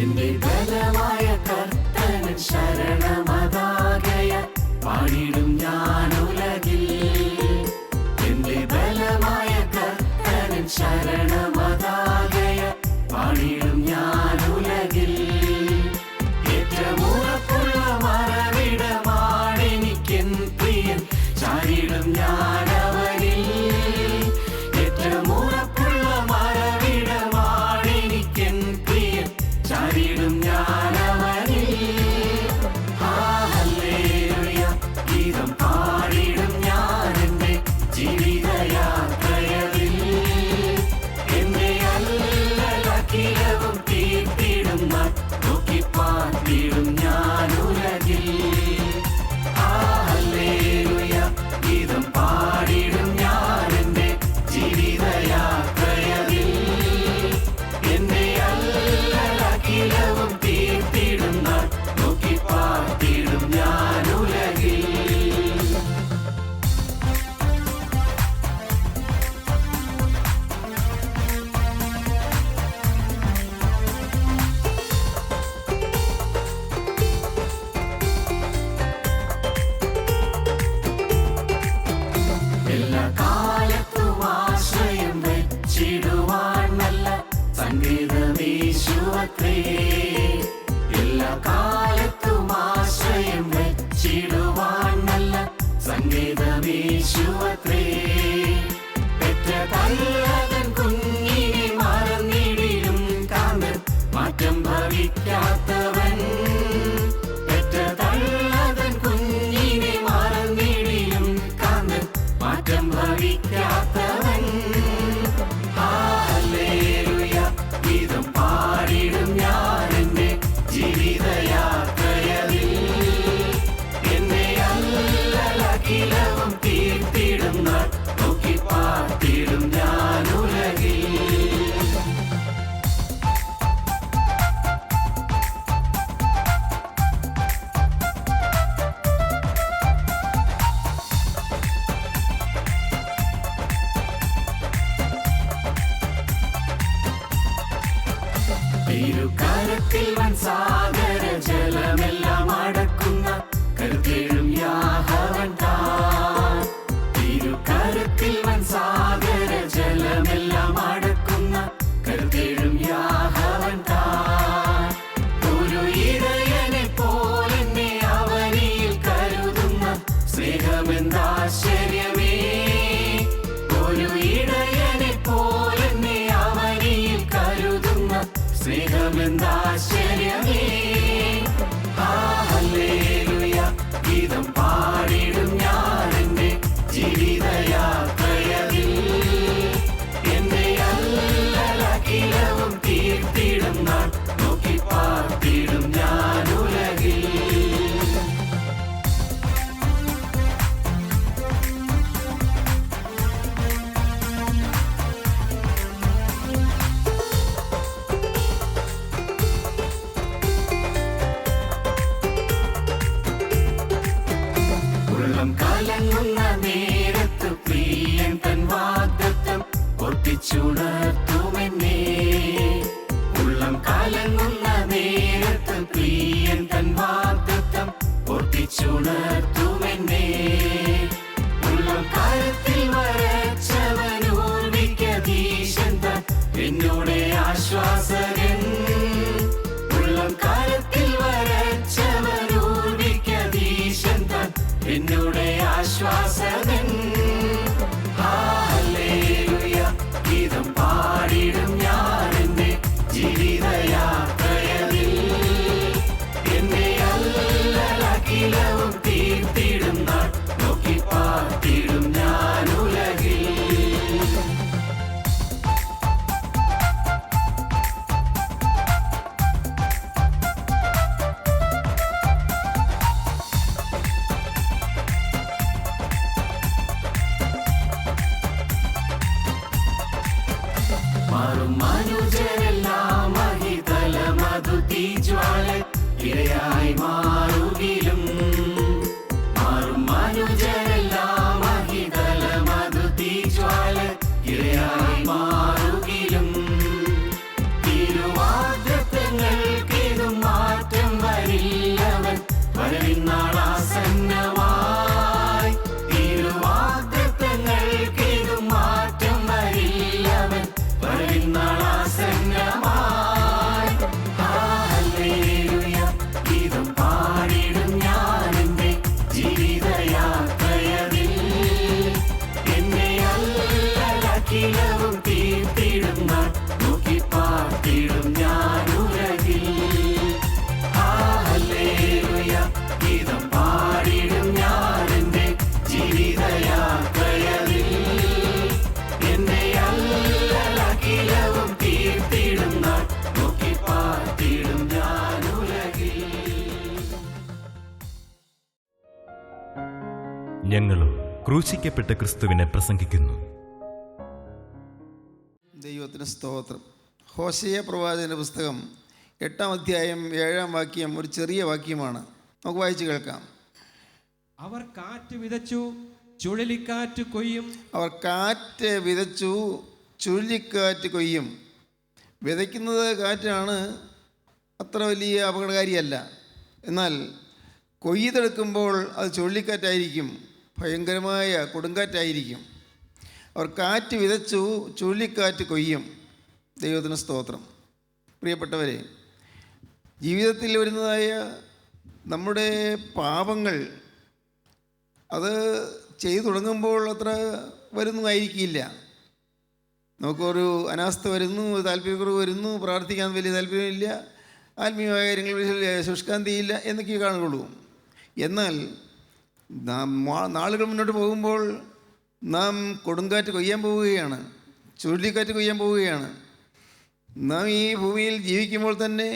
എന്റെ ബലമായ കർത്തനൻ ശരണമതാകയ പാടിടും ഞാൻ ഉലകിൽ. എന്റെ ബലമായ കർത്തനൻ ശരണമതാകയ പാടിടും ഞാൻ ഉലകിൽ. ഏറ്റവും ഉറപ്പുള്ള മറവിടമാണെനിക്കെൻ പ്രിയൻ, ചാരിടും ഞാൻ അവനിൽ. ഏറ്റവും ഉറപ്പുള്ള മറവിടമാണെനിക്കെൻ പ്രിയൻ, ചാരിടും ഞാൻ അവനിൽ. ഹല്ലേലൂയ ഗീതം പാടിടും ഞാൻ എൻ്റെ ജീവിതയാത്രയിൽ. എന്നെ അല്ലലഖിലവും തീർത്തിടും നാൾ നോക്കിപ്പാർത്തിടും ഞാൻ ഉലകിൽ. ഹല്ലേലൂയ ഗീതം പാടിടും ഞാൻ എൻ്റെ ജീവിതയാത്രയിൽ. എന്നെ അല്ലലഖിലവും തീർത്തിടും നാൾ നോക്കിപ്പാർത്തിടും ഞാൻ ഉലകിൽ. എല്ലാ കാലത്തും ആശ്രയം വെച്ചിടുവാൻ നല്ല സംഗീതമേശുവത്രേ. എല്ലാ കാലത്തും ആശ്രയം വെച്ചിടുവാൻ നല്ല സംഗീതമേശുവത്രേ. പെറ്റ തല്ലതൻ കുഞ്ഞിനെ മറന്നിടിലും കാന്തൻ മാറ്റം ഭവിക്കാത്തവൻ. പെറ്റ തല്ലതൻ കുഞ്ഞിനെ മറന്നിടിലും കാന്തൻ മാറ്റം ഭവിക്കാത്തവൻ. ഹല്ലേലൂയ ഗീതം പാടിടും ഞാൻ എൻ്റെ ജീവിതയാത്രയിൽ. എന്നെ അല്ലലഖിലവും തീർത്തിടും നാൾ നോക്കിപ്പാർത്തിടും ഞാൻ ഉലകിൽ. തിരുക്കരത്തിൽ വൻ സാഗര ജലമെല്ലാം അടക്കുന്ന കരുത്തേഴും യാഹവൻ താൻ. തിരുക്കരത്തിൽ വൻ സാഗര ജലമെല്ലാം അടക്കുന്ന കരുത്തേഴും യാഹവൻ താൻ. ഒരു ഇടയനെ പോലെന്നെ അവനിൽ കരുതുന്ന സ്നേഹമെന്താശ്ചര്യമേ. ഒരു ഇടയനെ പോലെന്നെ അവനിൽ കരുതുന്ന സ്നേഹമെന്താശ്ചര്യമേ. ഹല്ലേലൂയ ഗീതം പാടിടും ഞാൻ എൻ്റെ ജീവിതയാത്രയിൽ. എന്നെ അല്ലലഖിലവും തീർത്തിടും നാൾ നോക്കിപ്പാർത്തിടും ഞാൻ ഉലകിൽ. ഉള്ളം കലങ്ങുന്ന നേരത്ത് പ്രിയൻ തൻ വാഗ്ദത്തം ഓർപ്പിച്ചുണർത്തുമെന്നെ. ഉള്ളം കലങ്ങുന്ന നേരത്ത് പ്രിയൻ തൻ വാഗ്ദത്തം ഓർപ്പിച്ചുണർത്തുമെന്നെ. ഉള്ളം കരത്തിൽ വരച്ചവൻ ഓർമ്മിക്കധീശൻ താൻ എന്നോടെ ആശ്വാസകൻ. ഉള്ളം കരത്തിൽ വരച്ചവൻ ഓർമ്മിക്കധീശൻ താൻ എന്നോടെ ആശ്വാസകൻ. ഹല്ലേലൂയ ഗീതം പാടിടും ഞാൻ എൻ്റെ ജീവിതയാത്രയിൽ. എന്നെ അല്ലലഖിലവും തീർത്തിടും നാൾ നോക്കിപ്പാർത്തിടും ഞാൻ ഉലകിൽ. ഞങ്ങളും ക്രൂശിക്കപ്പെട്ട ക്രിസ്തുവിനെ പ്രസംഗിക്കുന്നു. ദൈവത്തിന് സ്തോത്രം. ഹോശേയ പ്രവാചകന്റെ പുസ്തകം 8-ാം അധ്യായം 7-ാം വാക്യം ഒരു ചെറിയ വാക്യമാണ്. നമുക്ക് വായിച്ചു കേൾക്കാം. അവർ കാറ്റ് വിതച്ചു, ചുഴലിക്കാറ്റ് കൊയ്യും. അവർ കാറ്റ് വിതച്ചു, ചുഴലിക്കാറ്റ് കൊയ്യും. വിതയ്ക്കുന്നത് കാറ്റാണ്, അത്ര വലിയ അപകടകാരിയല്ല. എന്നാൽ കൊയ്തെടുക്കുമ്പോൾ അത് ചുഴലിക്കാറ്റായിരിക്കും, ഭയങ്കരമായ കൊടുങ്കാറ്റായിരിക്കും. അവർ കാറ്റ് വിതച്ചു, ചുഴലിക്കാറ്റ് കൊയ്യും. ദൈവത്തിന് സ്തോത്രം. പ്രിയപ്പെട്ടവരെ, ജീവിതത്തിൽ വരുന്നതായ നമ്മുടെ പാപങ്ങൾ അത് ചെയ്തു തുടങ്ങുമ്പോൾ അത്ര വരുന്നതായിരിക്കില്ല. നമുക്കൊരു അനാസ്ഥ വരുന്നു, താല്പര്യക്കുറവ് വരുന്നു, പ്രാർത്ഥിക്കാൻ വലിയ താല്പര്യമില്ല, ആത്മീയമായ കാര്യങ്ങളിൽ ശുഷ്കാന്തിയില്ല എന്നൊക്കെ കാണുകയുള്ളൂ. എന്നാൽ നാളുകൾ മുന്നോട്ട് പോകുമ്പോൾ നാം കൊടുങ്കാറ്റ് കൊയ്യാൻ പോവുകയാണ്, ചുഴലിക്കാറ്റ് കൊയ്യാൻ പോവുകയാണ്. നാം ഈ ഭൂമിയിൽ ജീവിക്കുമ്പോൾ തന്നെ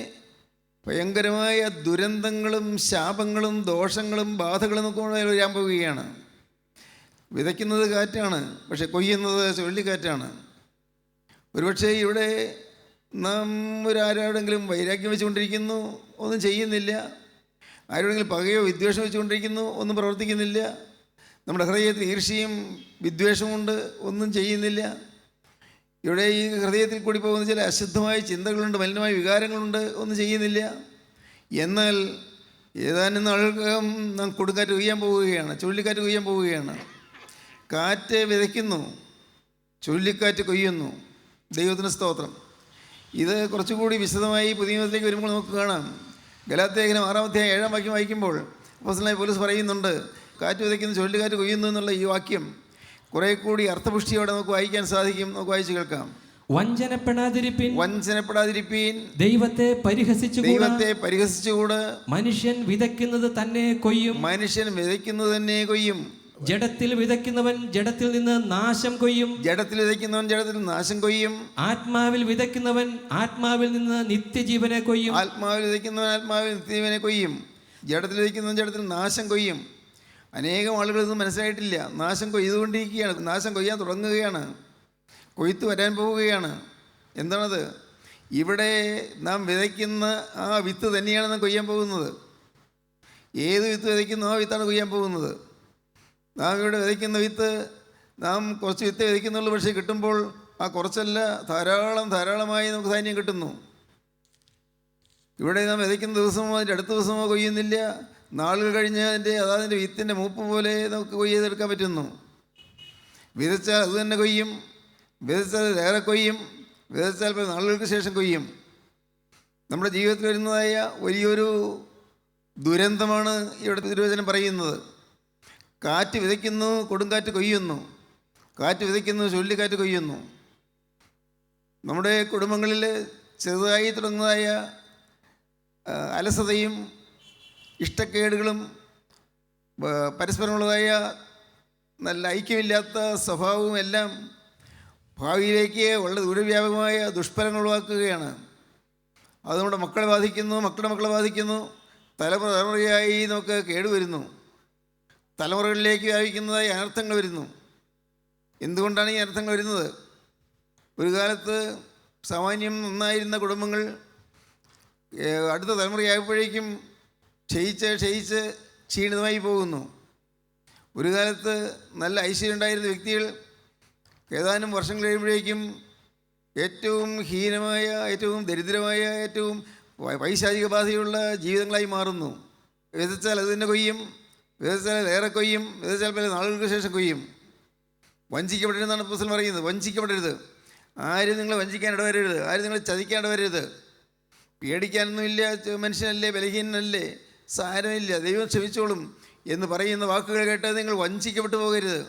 ഭയങ്കരമായ ദുരന്തങ്ങളും ശാപങ്ങളും ദോഷങ്ങളും ബാധകളും ഒക്കെ വരാൻ പോവുകയാണ്. വിതയ്ക്കുന്നത് കാറ്റാണ്, പക്ഷെ കൊയ്യുന്നത് ചുഴലിക്കാറ്റാണ്. ഒരുപക്ഷെ ഇവിടെ നാം ആരോടെങ്കിലും വൈരാഗ്യം വെച്ചുകൊണ്ടിരിക്കുന്നു, ഒന്നും ചെയ്യുന്നില്ല. ആരോടെങ്കിലും പകയോ വിദ്വേഷം വെച്ചുകൊണ്ടിരിക്കുന്നു, ഒന്നും പ്രവർത്തിക്കുന്നില്ല. നമ്മുടെ ഹൃദയത്തിൽ ഈർഷ്യയും വിദ്വേഷമുണ്ട്, ഒന്നും ചെയ്യുന്നില്ല. ഇവിടെ ഈ ഹൃദയത്തിൽ കൂടി പോകുന്ന ചില അശുദ്ധമായ ചിന്തകളുണ്ട്, മലിനമായ വികാരങ്ങളുണ്ട്, ഒന്നും ചെയ്യുന്നില്ല. എന്നാൽ ഏതാനും നാളുകൾക്കകം നാം കൊടുങ്കാറ്റ് കൊയ്യാൻ പോവുകയാണ്, ചുഴലിക്കാറ്റ് കൊയ്യാൻ പോവുകയാണ്. കാറ്റ് വിതയ്ക്കുന്നു, ചുഴലിക്കാറ്റ് കൊയ്യുന്നു. ദൈവത്തിന് സ്തോത്രം. ഇത് കുറച്ചുകൂടി വിശദമായി പുതിയ നിയമത്തിലേക്ക് വരുമ്പോൾ നമുക്ക് കാണാം. ഗലാത്യലേഖനം 6-ാം അധ്യായം 7-ാം വാക്യം വായിക്കുമ്പോൾ അപ്പോസ്തലനായ പൗലോസ് പറയുന്നുണ്ട്, കാറ്റ് വിതയ്ക്കുന്നു ചുഴലിക്കാറ്റ് കൊയ്യുന്നു എന്നുള്ള ഈ വാക്യം കുറെ കൂടി അർത്ഥപുഷ്ടിയോടെ നമുക്ക് വായിക്കാൻ സാധിക്കും. നമുക്ക് വായിച്ചു കേൾക്കാം. വഞ്ചനപ്പെടാതിരിപ്പീൻ, ദൈവത്തെ പരിഹസിച്ചുകൂടെ. മനുഷ്യൻ വിതയ്ക്കുന്നത് തന്നെ കൊയ്യും. മനുഷ്യൻ വിതയ്ക്കുന്നത് തന്നെ കൊയ്യും. ജഡത്തിൽ വിതയ്ക്കുന്നവൻ ജഡത്തിൽ നിന്ന് നാശം കൊയ്യും. ജഡത്തിൽ വിതയ്ക്കുന്നവൻ ജഡത്തിൽ നാശം കൊയ്യും. ആത്മാവിൽ വിതയ്ക്കുന്നവൻ ആത്മാവിൽ നിന്ന് നിത്യജീവനെ കൊയ്യും. ആത്മാവിൽ വിതയ്ക്കുന്നവൻ ആത്മാവിൽ നിത്യജീവനെ കൊയ്യും. ജഡത്തിൽ വിതയ്ക്കുന്നവൻ ജഡത്തിൽ നാശം കൊയ്യും. അനേകം ആളുകൾ ഇതൊന്നും മനസ്സിലായിട്ടില്ല. നാശം കൊയ്തുകൊണ്ടിരിക്കുകയാണ്, നാശം കൊയ്യാൻ തുടങ്ങുകയാണ്, കൊയ്ത്ത് വരാൻ പോവുകയാണ്. എന്താണത്? ഇവിടെ നാം വിതയ്ക്കുന്ന ആ വിത്ത് തന്നെയാണ് നാം കൊയ്യാൻ പോകുന്നത്. ഏത് വിത്ത് വിതയ്ക്കുന്നു ആ വിത്താണ് കൊയ്യാൻ പോകുന്നത്. നാം ഇവിടെ വിതയ്ക്കുന്ന വിത്ത്, നാം കുറച്ച് വിത്ത് വിതയ്ക്കുന്നുള്ളൂ, പക്ഷേ കിട്ടുമ്പോൾ ആ കുറച്ചല്ല, ധാരാളമായി നമുക്ക് ധാന്യം കിട്ടുന്നു. ഇവിടെ നാം വിതയ്ക്കുന്ന ദിവസമോ അതിൻ്റെ അടുത്ത ദിവസമോ കൊയ്യുന്നില്ല. നാളുകൾ കഴിഞ്ഞ് അതിൻ്റെ വിത്തിൻ്റെ മൂപ്പ് പോലെ നമുക്ക് കൊയ്തെടുക്കാൻ പറ്റുന്നു. വിതച്ചാൽ അത് തന്നെ കൊയ്യും, വിതച്ചാൽ ഏറെ കൊയ്യും, വിതച്ചാൽ നാളുകൾക്ക് ശേഷം കൊയ്യും. നമ്മുടെ ജീവിതത്തിൽ വരുന്നതായ വലിയൊരു ദുരന്തമാണ് ഇവിടെ തിരുവചനം പറയുന്നത്. കാറ്റ് വിതയ്ക്കുന്നു, കൊടുങ്കാറ്റ് കൊയ്യുന്നു. കാറ്റ് വിതയ്ക്കുന്നു, ചുഴലിക്കാറ്റ് കൊയ്യുന്നു. നമ്മുടെ കുടുംബങ്ങളിൽ ചെറുതായി തുടങ്ങുന്നതായ അലസതയും ഇഷ്ടക്കേടുകളും പരസ്പരമുള്ളതായ നല്ല ഐക്യമില്ലാത്ത സ്വഭാവവും എല്ലാം ഭാവിയിലേക്ക് വളരെ ദൂരവ്യാപകമായ ദുഷ്ഫലങ്ങൾ ഉളവാക്കുകയാണ്. അത് നമ്മുടെ മക്കളെ ബാധിക്കുന്നു, മക്കളുടെ മക്കളെ ബാധിക്കുന്നു. തലമുറയായി നമുക്ക് കേടുവരുന്നു, തലമുറകളിലേക്ക് വ്യാപിക്കുന്നതായി അനർത്ഥങ്ങൾ വരുന്നു. എന്തുകൊണ്ടാണ് ഈ അനർത്ഥങ്ങൾ വരുന്നത്? ഒരു കാലത്ത് സാമാന്യം നന്നായിരുന്ന കുടുംബങ്ങൾ അടുത്ത തലമുറയായപ്പോഴേക്കും ക്ഷയിച്ച് ക്ഷീണിതമായി പോകുന്നു. ഒരു കാലത്ത് നല്ല ഐശ്വര്യം ഉണ്ടായിരുന്ന വ്യക്തികൾ ഏതാനും വർഷങ്ങൾ കഴിയുമ്പോഴേക്കും ഏറ്റവും ഹീനമായ, ഏറ്റവും ദരിദ്രമായ, ഏറ്റവും പൈശാചിക ബാധയുള്ള ജീവിതങ്ങളായി മാറുന്നു. വിതച്ചാൽ അത് തന്നെ കൊയ്യും, വിതച്ചാൽ ഏറെ കൊയ്യും, വിതച്ചാൽ പല നാളുകൾക്ക് ശേഷം കൊയ്യും. വഞ്ചിക്കപ്പെടരുതെന്നാണ് അപ്പോസ്തലൻ പറയുന്നത്. വഞ്ചിക്കപ്പെടരുത്. ആരും നിങ്ങളെ വഞ്ചിക്കാൻ ഇടവരരുത്, ആരും നിങ്ങളെ ചതിക്കാൻ ഇടവരരുത്. പേടിക്കാനൊന്നുമില്ല, മനുഷ്യനല്ലേ, ബലഹീനനല്ലേ, സാരമില്ല, ദൈവം ക്ഷമിച്ചോളും എന്ന് പറയുന്ന വാക്കുകൾ കേട്ട് നിങ്ങൾ വഞ്ചിക്കപ്പെട്ടു പോകരുത്.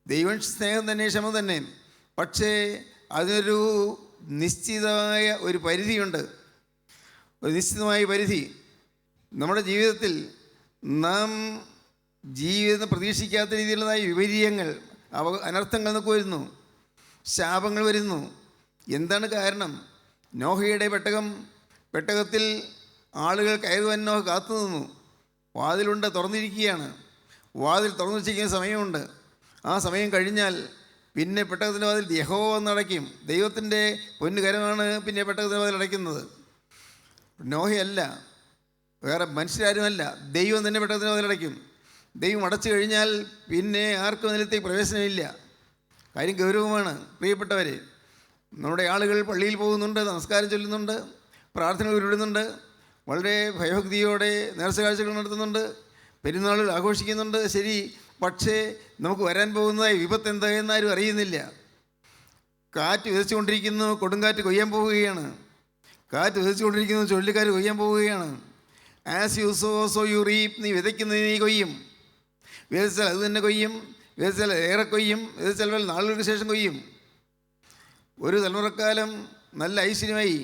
ദൈവം സ്നേഹം തന്നെ, ക്ഷമ തന്നെ. പക്ഷേ അതിനൊരു നിശ്ചിതമായ ഒരു പരിധിയുണ്ട്, ഒരു നിശ്ചിതമായ പരിധി. നമ്മുടെ ജീവിതത്തിൽ നാം ജീവിതം പ്രതീക്ഷിക്കാത്ത രീതിയിലുള്ളതായ വിപരീയങ്ങൾ, അനർത്ഥങ്ങൾ നമുക്ക് വരുന്നു, ശാപങ്ങൾ വരുന്നു. എന്താണ് കാരണം? നോഹയുടെ പെട്ടകത്തിൽ ആളുകൾ കയറുവാൻ നോഹ കാത്തു നിന്നു. വാതിലുണ്ട്, തുറന്നിരിക്കുകയാണ്. വാതിൽ തുറന്നു വച്ചിരിക്കുന്ന സമയമുണ്ട്. ആ സമയം കഴിഞ്ഞാൽ പിന്നെ പെട്ടകത്തിൻ്റെ വാതിൽ യഹോവ എന്നടയ്ക്കും. ദൈവത്തിൻ്റെ പൊന്നുകരമാണ് പിന്നെ പെട്ടകത്തിൻ്റെ വാതിൽ അടയ്ക്കുന്നത്. നോഹയല്ല, വേറെ മനുഷ്യരാരുമല്ല, ദൈവം തന്നെ പെട്ടകത്തിൻ്റെ വാതിൽ അടയ്ക്കും. ദൈവം അടച്ചു കഴിഞ്ഞാൽ പിന്നെ ആർക്കും അതിലത്തേക്ക് പ്രവേശനമില്ല. കാര്യം ഗൗരവമാണ് പ്രിയപ്പെട്ടവർ. നമ്മുടെ ആളുകൾ പള്ളിയിൽ പോകുന്നുണ്ട്, നമസ്കാരം ചൊല്ലുന്നുണ്ട്, പ്രാർത്ഥനകൾ ഉരുടുന്നുണ്ട്, വളരെ ഭയഭക്തിയോടെ നേർച്ച കാഴ്ചകൾ നടത്തുന്നുണ്ട്, പെരുന്നാളുകൾ ആഘോഷിക്കുന്നുണ്ട്. ശരി, പക്ഷേ നമുക്ക് വരാൻ പോകുന്നതായി വിപത്ത് എന്തായെന്നാരും അറിയുന്നില്ല. കാറ്റ് വിതച്ചുകൊണ്ടിരിക്കുന്നു, കൊടുങ്കാറ്റ് കൊയ്യാൻ പോവുകയാണ്. കാറ്റ് വിതച്ചുകൊണ്ടിരിക്കുന്നു, ചുഴലിക്കാറ്റ് കൊയ്യാൻ പോവുകയാണ്. As you so so you റീപ്പ്. നീ വിതയ്ക്കുന്നത് നീ കൊയ്യും. വിതച്ചാൽ അത് തന്നെ കൊയ്യും, വിതച്ചാൽ ഏറെ കൊയ്യും, വിതച്ചാൽ നാളുകൾക്ക് ശേഷം കൊയ്യും. ഒരു തലമുറക്കാലം നല്ല ഐശ്വര്യമായി,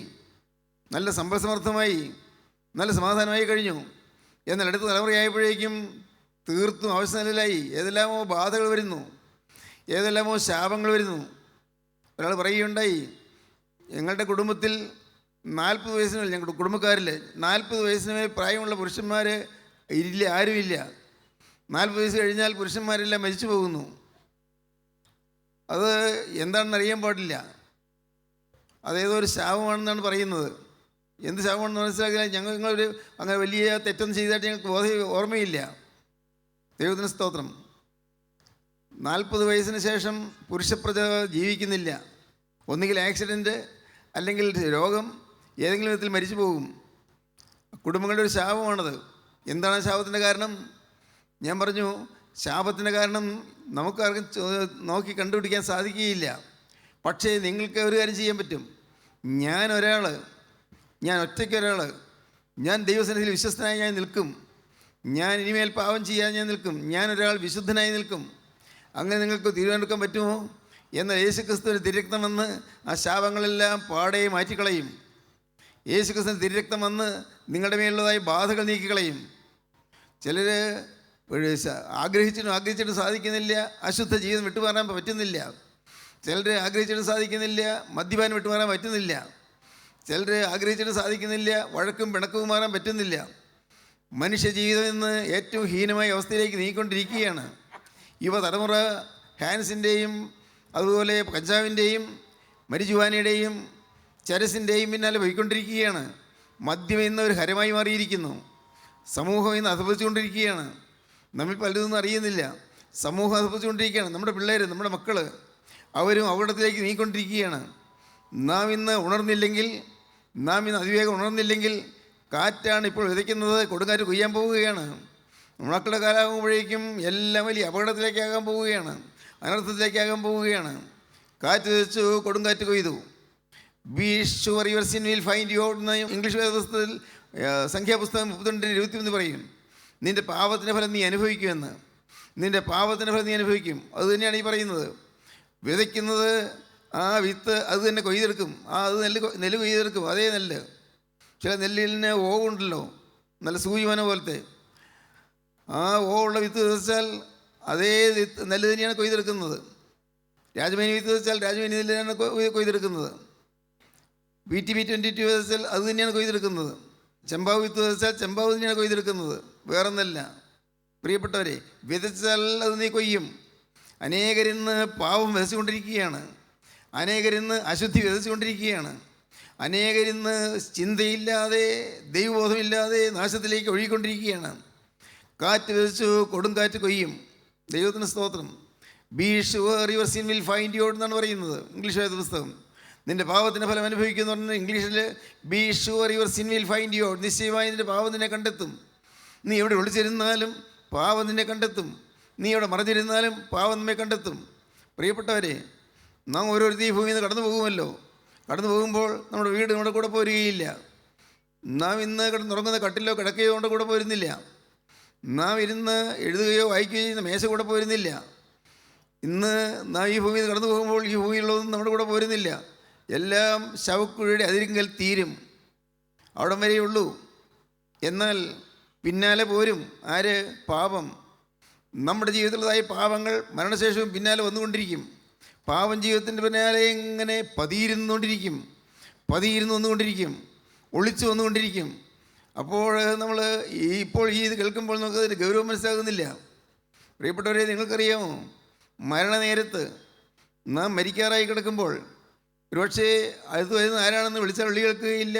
നല്ല സമ്പൽസമർത്ഥമായി, നല്ല സമാധാനമായി കഴിഞ്ഞു. എന്നാൽ അടുത്ത തലമുറയായപ്പോഴേക്കും തീർത്തും അവസ്ഥനിലയിലായി. ഏതെല്ലാമോ ബാധകൾ വരുന്നു, ഏതെല്ലാമോ ശാപങ്ങൾ വരുന്നു. ഒരാൾ പറയുകയുണ്ടായി, ഞങ്ങളുടെ കുടുംബത്തിൽ 40 വയസ്സിന് മേൽ, ഞങ്ങളുടെ കുടുംബക്കാരിൽ 40 വയസ്സിന് മേൽ പ്രായമുള്ള പുരുഷന്മാർ ഇല്ല, ആരുമില്ല. 40 വയസ്സ് കഴിഞ്ഞാൽ പുരുഷന്മാരെല്ലാം മരിച്ചു പോകുന്നു. അത് എന്താണെന്ന് അറിയാൻ പാടില്ല. അതേതോ ഒരു ശാപമാണെന്നാണ് പറയുന്നത്. എന്ത് ശാപമാണെന്ന് മനസ്സിലാക്കില്ല. നിങ്ങളൊരു അങ്ങനെ വലിയ തെറ്റൊന്നും ചെയ്തതായിട്ട് ഞങ്ങൾക്ക് ഓർമ്മയില്ല. ദൈവത്തിന് സ്തോത്രം. 40 വയസ്സിന് ശേഷം പുരുഷപ്രജ ജീവിക്കുന്നില്ല. ഒന്നുകിൽ ആക്സിഡൻറ്റ്, അല്ലെങ്കിൽ രോഗം, ഏതെങ്കിലും വിധത്തിൽ മരിച്ചു പോകും. കുടുംബങ്ങളുടെ ഒരു ശാപമാണത്. എന്താണ് ശാപത്തിൻ്റെ കാരണം? ഞാൻ പറഞ്ഞു, ശാപത്തിൻ്റെ കാരണം നമുക്കാർക്കും നോക്കി കണ്ടുപിടിക്കാൻ സാധിക്കുകയില്ല. പക്ഷേ നിങ്ങൾക്ക് ഒരു കാര്യം ചെയ്യാൻ പറ്റും. ഞാൻ ഒറ്റയ്ക്കൊരാൾ, ഞാൻ ദൈവസന്നിധിയിൽ വിശ്വസ്തനായി ഞാൻ നിൽക്കും. ഞാൻ ഇനിമേൽ പാപം ചെയ്യാൻ ഞാൻ നിൽക്കും. ഞാനൊരാൾ വിശുദ്ധനായി നിൽക്കും. അങ്ങനെ നിങ്ങൾക്ക് തീരുമാനമെടുക്കാൻ പറ്റുമോ? എന്നാൽ യേശുക്രിസ്തുവിന് തിരുരക്തം വന്ന് ആ ശാപങ്ങളെല്ലാം പാടെ മാറ്റിക്കളയും. യേശുക്രിസ്തുവിന് തിരുരക്തം വന്ന് നിങ്ങളുടെ മേലുള്ളതായി ബാധകൾ നീക്കിക്കളയും. ചിലർ ആഗ്രഹിച്ചിട്ടും സാധിക്കുന്നില്ല, അശുദ്ധ ജീവിതം വിട്ടുമാറാൻ പറ്റുന്നില്ല. ചിലർ ആഗ്രഹിച്ചിട്ടും സാധിക്കുന്നില്ല, മദ്യപാനം വിട്ടുമാറാൻ പറ്റുന്നില്ല. ചിലർ ആഗ്രഹിച്ചിട്ടും സാധിക്കുന്നില്ല, വഴക്കും പിണക്കവും മാറാൻ പറ്റുന്നില്ല. മനുഷ്യജീവിതം ഇന്ന് ഏറ്റവും ഹീനമായ അവസ്ഥയിലേക്ക് നീങ്ങിക്കൊണ്ടിരിക്കുകയാണ്. യുവതലമുറ ഹാൻസിൻ്റെയും അതുപോലെ കഞ്ചാവിൻ്റെയും മരിജുവാനയുടെയും ചരസിൻ്റെയും പിന്നാലെ പോയിക്കൊണ്ടിരിക്കുകയാണ്. മദ്യം ഇന്ന് ഒരു ഹരമായി മാറിയിരിക്കുന്നു. സമൂഹം ഇന്ന് അധപ്പതിച്ചുകൊണ്ടിരിക്കുകയാണ്. നമ്മിൽ പലതൊന്നും അറിയുന്നില്ല. സമൂഹം അധപ്പതിച്ചുകൊണ്ടിരിക്കുകയാണ്. നമ്മുടെ പിള്ളേർ, നമ്മുടെ മക്കൾ, അവരും അപകടത്തിലേക്ക് നീങ്ങിക്കൊണ്ടിരിക്കുകയാണ്. നാം ഇന്ന് അതിവേഗം ഉണർന്നില്ലെങ്കിൽ കാറ്റാണ് ഇപ്പോൾ വിതയ്ക്കുന്നത്, കൊടുങ്കാറ്റ് കൊയ്യാൻ പോവുകയാണ്. മക്കളുടെ കാലാകുമ്പോഴേക്കും എല്ലാം വലിയ അപകടത്തിലേക്കാകാൻ പോവുകയാണ്, അനർത്ഥത്തിലേക്കാകാൻ പോവുകയാണ്. കാറ്റ് വിതച്ചു, കൊടുങ്കാറ്റ് കൊയ്തു. Be sure your sin will find you out എന്ന് ഇംഗ്ലീഷ് വേദപുസ്തകത്തിൽ സംഖ്യാപുസ്തകം 32:21 പറയും. നിൻ്റെ പാപത്തിൻ്റെ ഫലം നീ അനുഭവിക്കുമെന്ന്. നിൻ്റെ പാപത്തിൻ്റെ ഫലം നീ അനുഭവിക്കും. അതുതന്നെയാണ് ഈ പറയുന്നത്. വിതയ്ക്കുന്നത് ആ വിത്ത് അത് തന്നെ കൊയ്തെടുക്കും. അത് നെല്ല് കൊയ്തെടുക്കും. അതേ നെല്ല്. ചില നെല്ലിന് ഓവുണ്ടല്ലോ, നല്ല സൂചിമന പോലത്തെ. ആ ഓവുള്ള വിത്ത് വിതച്ചാൽ അതേ നെല്ല് തന്നെയാണ് കൊയ്തെടുക്കുന്നത്. രാജമേനി വിത്ത് വിതച്ചാൽ രാജമേനി നെല്ല് തന്നെയാണ് കൊയ്തെടുക്കുന്നത്. BTB 22 വിതച്ചാൽ അത് തന്നെയാണ് കൊയ്തെടുക്കുന്നത്. ചെമ്പാവ് വിത്ത് വിതച്ചാൽ ചെമ്പാവ് തന്നെയാണ് കൊയ്തെടുക്കുന്നത്, വേറൊന്നല്ല. പ്രിയപ്പെട്ടവരെ, വിതച്ചാൽ അത് നീ കൊയ്യും. അനേകരിന്ന് പാവം വിതച്ചുകൊണ്ടിരിക്കുകയാണ്. അനേകരിന്ന് അശുദ്ധി വിതച്ചുകൊണ്ടിരിക്കുകയാണ്. അനേകരിന്ന് ചിന്തയില്ലാതെ ദൈവബോധമില്ലാതെ നാശത്തിലേക്ക് ഒഴുകിക്കൊണ്ടിരിക്കുകയാണ്. കാറ്റ് വിതച്ചു, കൊടുങ്കാറ്റ് കൊയ്യും. ദൈവത്തിന് സ്തോത്രം. Be sure your sin will find you out എന്നാണ് പറയുന്നത് ഇംഗ്ലീഷ് വേദ പുസ്തകം. നിൻ്റെ പാവത്തിൻ്റെ ഫലം അനുഭവിക്കുന്നു പറഞ്ഞാൽ ഇംഗ്ലീഷിൽ be sure your sin will find you out. നിശ്ചയമായി നിൻ്റെ പാവം നിന്നെ കണ്ടെത്തും. നീ എവിടെ ഒളിച്ചിരുന്നാലും പാവം നിന്നെ കണ്ടെത്തും. നീ എവിടെ മറഞ്ഞിരുന്നാലും പാവം നമ്മെ കണ്ടെത്തും. പ്രിയപ്പെട്ടവരെ, നാം ഓരോരുത്തരും ഈ ഭൂമിയിൽ നിന്ന് കടന്നു പോകുമല്ലോ. കടന്നു പോകുമ്പോൾ നമ്മുടെ വീട് നമ്മുടെ കൂടെ പോരുകയില്ല. നാം ഇന്ന് കിടന്നുറങ്ങുന്ന കട്ടിലോ കിടക്കയോ കൊണ്ട് കൂടെ പോരുന്നില്ല. നാം ഇരുന്ന് എഴുതുകയോ വായിക്കുകയോ ചെയ്യുന്ന മേശ കൂടെ പോരുന്നില്ല. ഇന്ന് നാം ഈ ഭൂമിയിൽ നിന്ന് കടന്നു പോകുമ്പോൾ ഈ ഭൂമിയിലുള്ളതൊന്നും നമ്മുടെ കൂടെ പോരുന്നില്ല. എല്ലാം ശവക്കുഴിയുടെ അതിരിങ്കൽ തീരും, അവിടം വരെയുള്ളൂ. എന്നാൽ പിന്നാലെ പോരും ആര്? പാപം. നമ്മുടെ ജീവിതത്തിലുള്ളതായ പാപങ്ങൾ മരണശേഷവും പിന്നാലെ വന്നുകൊണ്ടിരിക്കും. പാപം ജീവിതത്തിൻ്റെ പിന്നാലെ ഇങ്ങനെ പതിയിരുന്നു വന്നുകൊണ്ടിരിക്കും, ഒളിച്ചു വന്നുകൊണ്ടിരിക്കും. അപ്പോൾ നമ്മൾ ഇപ്പോൾ ഈ ഇത് കേൾക്കുമ്പോൾ നമുക്ക് അതിന് ഗൗരവം മനസ്സിലാകുന്നില്ല. പ്രിയപ്പെട്ടവരെ, നിങ്ങൾക്കറിയാമോ, മരണനേരത്ത് നാം മരിക്കാറായി കിടക്കുമ്പോൾ ഒരുപക്ഷേ അടുത്ത് വരുന്ന ആരാണെന്ന് വിളിച്ചാൽ വിളി കേൾക്കുകയില്ല,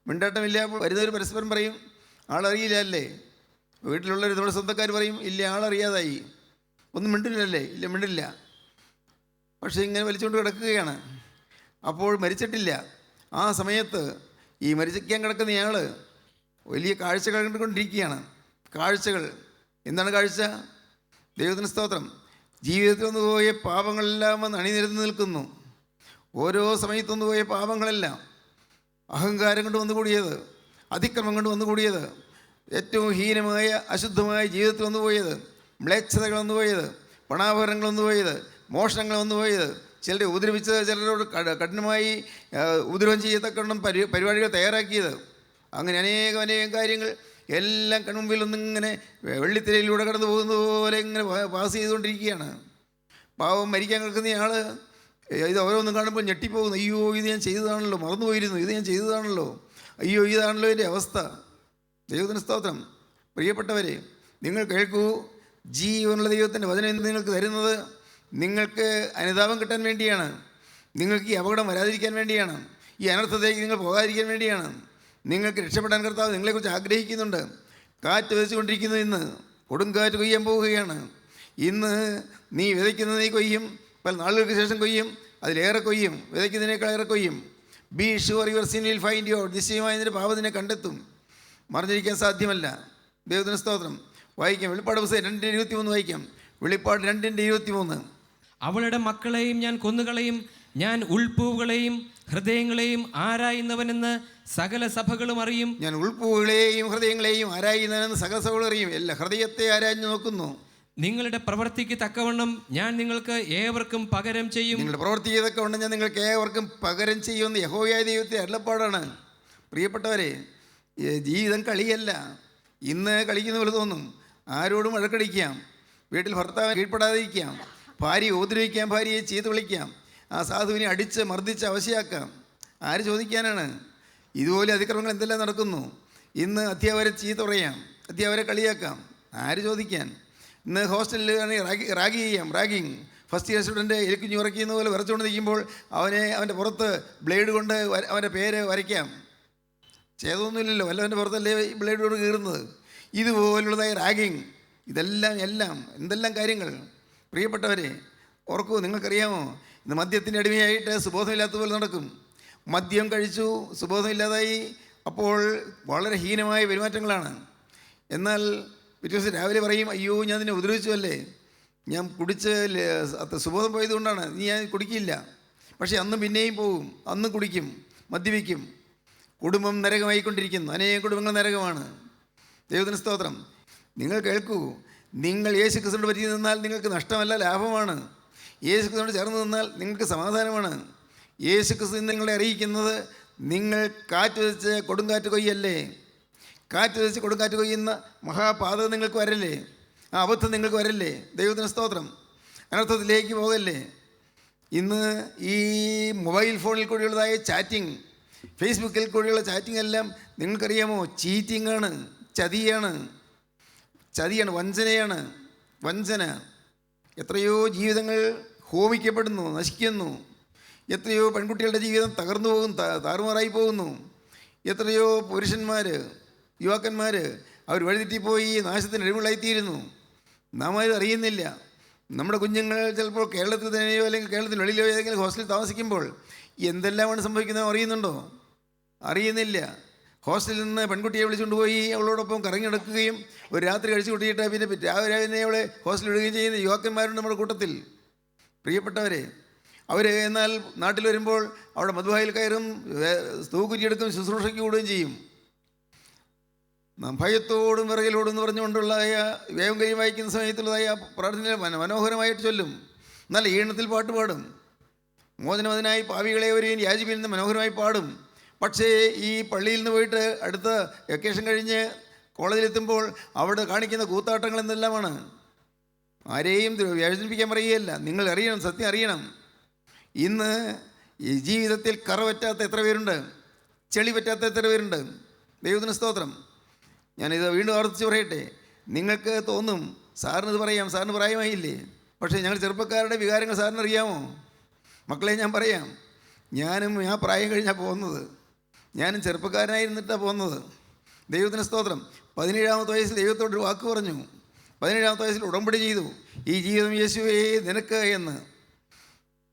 മിണ്ടാട്ടമില്ല. അപ്പോൾ വരുന്നവർ പരസ്പരം പറയും, ആളറിയില്ല അല്ലേ. വീട്ടിലുള്ളവർ നമ്മുടെ സ്വന്തക്കാർ പറയും, ഇല്ല ആളറിയാതായി. ഒന്നും മിണ്ടില്ലല്ലേ, ഇല്ല മിണ്ടില്ല. പക്ഷേ ഇങ്ങനെ വലിച്ചുകൊണ്ട് കിടക്കുകയാണ്. അപ്പോൾ മരിച്ചിട്ടില്ല. ആ സമയത്ത് ഈ മരിക്കാൻ കിടക്കുന്നയാൾ വലിയ കാഴ്ചകൾ കണ്ടുകൊണ്ടിരിക്കുകയാണ്. കാഴ്ചകൾ എന്താണ് കാഴ്ച? ദൈവത്തിന് സ്തോത്രം. ജീവിതത്തിൽ വന്നു പോയ പാപങ്ങളെല്ലാം വന്ന് അണിനിരന്ന് നിൽക്കുന്നു. ഓരോ സമയത്ത് വന്നു പോയ പാപങ്ങളെല്ലാം, അഹങ്കാരം കൊണ്ട് വന്നുകൂടിയത്, അതിക്രമം കൊണ്ട് വന്നുകൂടിയത്, ഏറ്റവും ഹീനമായ അശുദ്ധമായ ജീവിതത്തിൽ വന്നുപോയത്, മ്ലേച്ഛതകൾ വന്നുപോയത്, പണാഭരണങ്ങൾ വന്നുപോയത്, മോഷണങ്ങൾ വന്നുപോയത്, ചിലരെ ഉപദ്രവിച്ചത്, ചിലരോട് കഠിനമായി ഉപദ്രവം ചെയ്യത്തക്കണം പരിപാടികൾ തയ്യാറാക്കിയത്, അങ്ങനെ അനേകം കാര്യങ്ങൾ എല്ലാം കൺമുമ്പിൽ ഒന്നിങ്ങനെ വെള്ളിത്തിരയിലൂടെ കടന്നു പോകുന്നത് പോലെ ഇങ്ങനെ പാസ് ചെയ്തുകൊണ്ടിരിക്കുകയാണ്. പാവം മരിക്കാൻ കിടക്കുന്നയാൾ ഇത് ഓരോന്നും കാണുമ്പോൾ ഞെട്ടിപ്പോകുന്നു. അയ്യോ, ഇത് ഞാൻ ചെയ്തതാണല്ലോ, മറന്നുപോയിരുന്നു, ഇത് ഞാൻ ചെയ്തതാണല്ലോ, അയ്യോ ഇതാണല്ലോ എൻ്റെ അവസ്ഥ. ദൈവത്തിന് സ്തോത്രം. പ്രിയപ്പെട്ടവരെ, നിങ്ങൾ കേൾക്കൂ. ജീവനുള്ള ദൈവത്തിൻ്റെ വചനം നിങ്ങൾക്ക് തരുന്നത് നിങ്ങൾക്ക് അനുതാപം കിട്ടാൻ വേണ്ടിയാണ്. നിങ്ങൾക്ക് ഈ അപകടം വരാതിരിക്കാൻ വേണ്ടിയാണ്. ഈ അനർത്ഥത്തേക്ക് നിങ്ങൾ പോകാതിരിക്കാൻ വേണ്ടിയാണ്. നിങ്ങൾക്ക് രക്ഷപ്പെടാൻ കർത്താവ് നിങ്ങളെക്കുറിച്ച് ആഗ്രഹിക്കുന്നുണ്ട്. കാറ്റ് വിതച്ചുകൊണ്ടിരിക്കുന്നത് ഇന്ന് കൊടുങ്കാറ്റ് കൊയ്യാൻ പോവുകയാണ്. ഇന്ന് നീ വിതയ്ക്കുന്നത് നീ കൊയ്യും, പല നാളുകൾക്ക് ശേഷം കൊയ്യും, അതിലേറെ കൊയ്യും, വിതയ്ക്കുന്നതിനേക്കാൾ ഏറെ കൊയ്യും. Be sure your sin will find you out. നിശ്ചയമായി നിന്റെ പാപത്തിനെ കണ്ടെത്തും, മറിഞ്ഞിരിക്കാൻ സാധ്യമല്ല. ദൈവത്തിന് സ്തോത്രം. വായിക്കാം, വെളിപ്പാട് പുസ്തകം 2:23 വായിക്കാം. വെളിപ്പാട് 2:23. അവളുടെ മക്കളെയും ഞാൻ കൊന്നുകളയും, ഞാൻ ഉൾപ്പൂവുകളെയും ഹൃദയങ്ങളെയും ആരായുന്നവനെന്ന് സകല സഭകളും അറിയും. ഞാൻ ഉൾപ്പൂവുകളെയും ഹൃദയങ്ങളെയും ആരായുന്നവനെന്ന് സകല സഭകളും അറിയും. എല്ലാ ഹൃദയത്തെ ആരാഞ്ഞു നോക്കുന്നു. നിങ്ങളുടെ പ്രവൃത്തിക്ക് തക്കവണ്ണം ഞാൻ നിങ്ങൾക്ക് ഏവർക്കും പകരം ചെയ്യും. നിങ്ങളുടെ പ്രവൃത്തിക്ക് തക്കവണ്ണം ഞാൻ നിങ്ങൾക്ക് ഏവർക്കും പകരം ചെയ്യുമെന്ന് യഹോവയായ ദൈവത്തെ അരുളപ്പാടാണ്. പ്രിയപ്പെട്ടവരെ, ജീവിതം കളിയല്ല. ഇന്ന് കളിക്കുന്ന പോലെ തോന്നും. ആരോടും വഴക്കടിക്കാം, വീട്ടിൽ ഭർത്താവിനെ കീഴ്പ്പെടാതിരിക്കാം, ഭാര്യയെ ഉപദ്രവിക്കാം, ഭാര്യയെ ചീത്ത വിളിക്കാം, ആ സാധുവിനെ അടിച്ച് മർദ്ദിച്ച് അവശയാക്കാം. ആര് ചോദിക്കാനാണ്? ഇതുപോലെ അതിക്രമങ്ങൾ എന്തെല്ലാം നടക്കുന്നു. ഇന്ന് അധ്യാപകരെ ചീത്ത പറയാം, അധ്യാപകരെ കളിയാക്കാം. ആര് ചോദിക്കാൻ? ഇന്ന് ഹോസ്റ്റലിൽ റാഗി ചെയ്യാം, റാഗിങ്. ഫസ്റ്റ് ഇയർ സ്റ്റുഡൻറ്റ് എലിക്കുഞ്ഞ് ഉറക്കുന്ന പോലെ വിറച്ചുകൊണ്ട് നിൽക്കുമ്പോൾ അവൻ്റെ പുറത്ത് ബ്ലേഡ് കൊണ്ട് അവൻ്റെ പേര് വരയ്ക്കാം. ചെയ്തൊന്നുമില്ലല്ലോ, വല്ലവൻ്റെ പുറത്തല്ലേ ഈ ബ്ലേഡ് കൊണ്ട് കീറുന്നത്. ഇതുപോലുള്ളതായ റാഗിങ്, എല്ലാം എന്തെല്ലാം കാര്യങ്ങൾ. പ്രിയപ്പെട്ടവരെ, ഓർക്കൂ, നിങ്ങൾക്കറിയാമോ, ഇന്ന് മദ്യത്തിൻ്റെ അടിമയായിട്ട് സുബോധമില്ലാത്ത പോലെ നടക്കും. മദ്യം കഴിച്ചു, സുബോധമില്ലാതായി, അപ്പോൾ വളരെ ഹീനമായ പെരുമാറ്റങ്ങളാണ്. എന്നാൽ പിറ്റേ ദിവസം രാവിലെ പറയും, അയ്യോ ഞാൻ നിന്നെ ഉപദ്രവിച്ചു അല്ലേ, ഞാൻ കുടിച്ച് സുബോധം പോയതുകൊണ്ടാണ്, നീ ഞാൻ കുടിക്കില്ല. പക്ഷേ അന്നും പിന്നെയും പോകും, അന്നും കുടിക്കും, മദ്യപിക്കും. കുടുംബം നരകമായിക്കൊണ്ടിരിക്കുന്നു. അനേകം കുടുംബങ്ങൾ നരകമാണ്. ദൈവത്തിന് സ്തോത്രം. നിങ്ങൾ കേൾക്കൂ, നിങ്ങൾ യേശു ക്രിസ്തുവിനോട് പറ്റി നിന്നാൽ നിങ്ങൾക്ക് നഷ്ടമല്ല, ലാഭമാണ്. യേശു ക്രിസ്തുവിനോട് ചേർന്ന് നിന്നാൽ നിങ്ങൾക്ക് സമാധാനമാണ്. യേശു ക്രിസ്തു നിങ്ങളെ അറിയിക്കുന്നത്, നിങ്ങൾ കാറ്റ് വിതച്ച് കൊടുങ്കാറ്റ് കൊയ്യല്ലേ. കാറ്റ് വിതച്ച് കൊടുങ്കാറ്റ് കൊയ്യുന്ന മഹാപാതകം നിങ്ങൾക്ക് വരല്ലേ, ആ അബദ്ധം നിങ്ങൾക്ക് വരല്ലേ. ദൈവത്തിന് സ്തോത്രം. അനർത്ഥത്തിലേക്ക് പോകല്ലേ. ഇന്ന് ഈ മൊബൈൽ ഫോണിൽ കൂടിയുള്ളതായ ചാറ്റിങ്, ഫേസ്ബുക്കിൽ കൂടിയുള്ള ചാറ്റിംഗ് എല്ലാം നിങ്ങൾക്കറിയാമോ, ചീറ്റിംഗാണ്, ചതിയാണ്, വഞ്ചന. എത്രയോ ജീവിതങ്ങൾ ഹോമിക്കപ്പെടുന്നു, നശിക്കുന്നു. എത്രയോ പെൺകുട്ടികളുടെ ജീവിതം തകർന്നു പോകും, താറുമാറായി പോകുന്നു. എത്രയോ പുരുഷന്മാർ, യുവാക്കന്മാർ അവർ വഴിതെറ്റിപ്പോയി നാശത്തിന് അടിമകളായിത്തീരുന്നു. നാം ആരും അറിയുന്നില്ല. നമ്മുടെ കുഞ്ഞുങ്ങൾ ചിലപ്പോൾ കേരളത്തിൽ തന്നെയോ അല്ലെങ്കിൽ കേരളത്തിന് വെളിയിലോ ഏതെങ്കിലും ഹോസ്റ്റലിൽ താമസിക്കുമ്പോൾ എന്തെല്ലാമാണ് സംഭവിക്കുന്നത് അറിയുന്നുണ്ടോ? അറിയുന്നില്ല. ഹോസ്റ്റലിൽ നിന്ന് പെൺകുട്ടിയെ വിളിച്ചുകൊണ്ട് പോയി അവളോടൊപ്പം കറങ്ങി നടക്കുകയും ഒരു രാത്രി കഴിച്ചു കൂട്ടിയിട്ട് പിന്നെ രാവിലെ അവളെ ഹോസ്റ്റലിൽ വിടുകയും ചെയ്യുന്ന യുവാക്കന്മാരുണ്ട് നമ്മുടെ കൂട്ടത്തിൽ. പ്രിയപ്പെട്ടവരെ, അവർ എന്നാൽ നാട്ടിൽ വരുമ്പോൾ അവിടെ മധുവായിൽ കയറും, തൂക്കുറ്റിയെടുക്കും, ശുശ്രൂഷയ്ക്ക് കൂടുകയും ചെയ്യും. നാം ഭയത്തോടും വിറകലോടും എന്ന് പറഞ്ഞുകൊണ്ടുള്ളതായ വേഗം കഴിയും വായിക്കുന്ന സമയത്തുള്ളതായ പ്രാർത്ഥന മനോഹരമായിട്ട് ചൊല്ലും. നല്ല ഈണത്തിൽ പാട്ട് പാടും. മോചനമതിനായി പാവികളെ ഒരു യാചിപ്പിന്ന് മനോഹരമായി പാടും. പക്ഷേ ഈ പള്ളിയിൽ നിന്ന് പോയിട്ട് അടുത്ത വെക്കേഷൻ കഴിഞ്ഞ് കോളേജിലെത്തുമ്പോൾ അവിടെ കാണിക്കുന്ന കൂത്താട്ടങ്ങൾ എന്തെല്ലാമാണ്. ആരെയും വേദനിപ്പിക്കാൻ പറയുകയല്ല. നിങ്ങൾ അറിയണം, സത്യം അറിയണം. ഇന്ന് ഈ ജീവിതത്തിൽ കറ പറ്റാത്ത എത്ര പേരുണ്ട്, ചെളി പറ്റാത്ത എത്ര പേരുണ്ട്. ദൈവത്തിന് സ്തോത്രം. ഞാനിത് വീണ്ടും ആവർത്തിച്ച് പറയട്ടെ, നിങ്ങൾക്ക് തോന്നും സാറിന് ഇത് പറയാം, സാറിന് പ്രായമായില്ലേ. പക്ഷേ ഞങ്ങൾ ചെറുപ്പക്കാരുടെ വികാരങ്ങൾ സാറിന് അറിയാമോ? മക്കളെ, ഞാൻ പറയാം, ഞാനും ആ പ്രായം കഴിഞ്ഞാൽ പോകുന്നത്. ഞാനും ചെറുപ്പക്കാരനായിരുന്നിട്ടാണ് പോകുന്നത്. ദൈവത്തിന് സ്തോത്രം. 17-ാമത്തെ വയസ്സിൽ ദൈവത്തോടൊരു വാക്ക് പറഞ്ഞു. 17-ാമത്തെ വയസ്സിൽ ഉടമ്പടി ചെയ്തു, ഈ ജീവിതം യേശുവേ നിനക്ക് എന്ന്.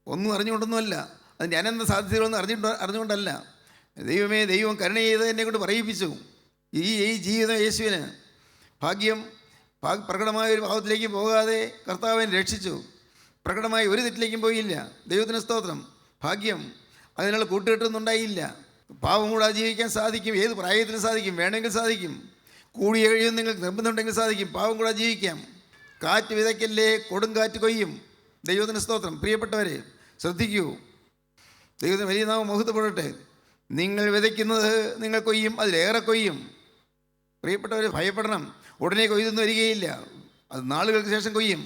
ഒന്നും അറിഞ്ഞുകൊണ്ടൊന്നുമല്ല, അതിൻ്റെ അനന്ത സാധ്യതകളൊന്നും അറിഞ്ഞുകൊണ്ടല്ല. ദൈവമേ, ദൈവം കരുണ ചെയ്ത് എന്നെ കൊണ്ട് പറയിപ്പിച്ചു. ഈ ജീവിതം യേശുവിന് ഭാഗ്യം. പ്രകടമായ ഒരു ഭാവത്തിലേക്ക് പോകാതെ കർത്താവിനെ രക്ഷിച്ചു. പ്രകടമായ ഒരു തെറ്റിലേക്കും പോയില്ല. ദൈവത്തിന് സ്തോത്രം. ഭാഗ്യം. അതിനുള്ള കൂട്ടുകെട്ടൊന്നുണ്ടായില്ല. പാവം കൂടാതെ ജീവിക്കാൻ സാധിക്കും. ഏത് പ്രായത്തിലും സാധിക്കും, വേണമെങ്കിൽ സാധിക്കും. കൂടി കഴിയും നിങ്ങൾക്ക് നിർബന്ധമുണ്ടെങ്കിൽ സാധിക്കും. പാവം കൂടാതെ ജീവിക്കാം. കാറ്റ് വിതയ്ക്കല്ലേ, കൊടുങ്കാറ്റ് കൊയ്യും. ദൈവത്തിന് സ്തോത്രം. പ്രിയപ്പെട്ടവരെ, ശ്രദ്ധിക്കൂ. ദൈവത്തിന് വലിയ നാമം മഹത്വപ്പെടട്ടെ. നിങ്ങൾ വിതയ്ക്കുന്നത് നിങ്ങൾ കൊയ്യും, അതിലേറെ കൊയ്യും. പ്രിയപ്പെട്ടവരെ, ഭയപ്പെടണം. ഉടനെ കൊയ്തൊന്നും വരികയില്ല, അത് നാളുകൾക്ക് ശേഷം കൊയ്യും.